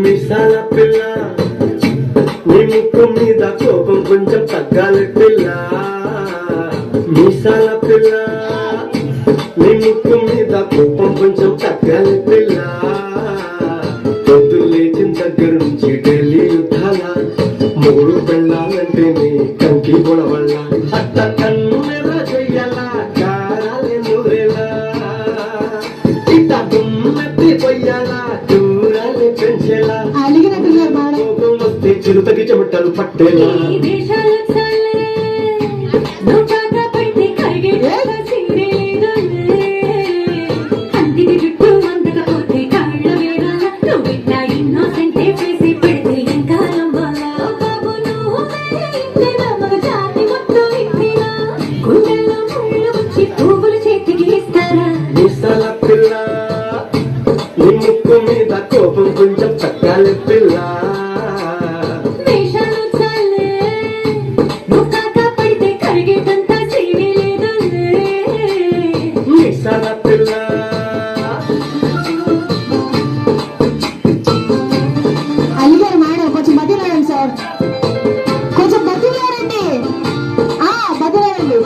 మిసాల పిల్ల నీ ముక్కు మీద కోపం కొంచెం తగ్గాలి పిల్ల. మిసాల పిల్ల నీ ముక్కు మీద కోపం కొంచెం తగ్గాలి పిల్ల. పొద్దు లేచిన దగ్గర నుంచి ఢిల్లీ యుద్ధాల మూడు పెళ్ళాలంటే నీ కంకి గొడవల్ల అట్ట కన్నెల చెయ్యాలా కారాలే నూరేలా ఇట్ట గుమ్మెత్తి పొయ్యాలా దూరాలే పెంచేలా కోపం వస్తే చిరుతకి చెమటలు పట్టేలా. మిసాల పిల్ల నీ ముక్కు మీద కోపం కొంచెం తగ్గాలి పిల్ల. మిసాల పిల్ల అల్లిగారు మేడం కొంచెం బతిలాడండి సార్, కొంచెం బతిలాడండి, బతిలాడండి.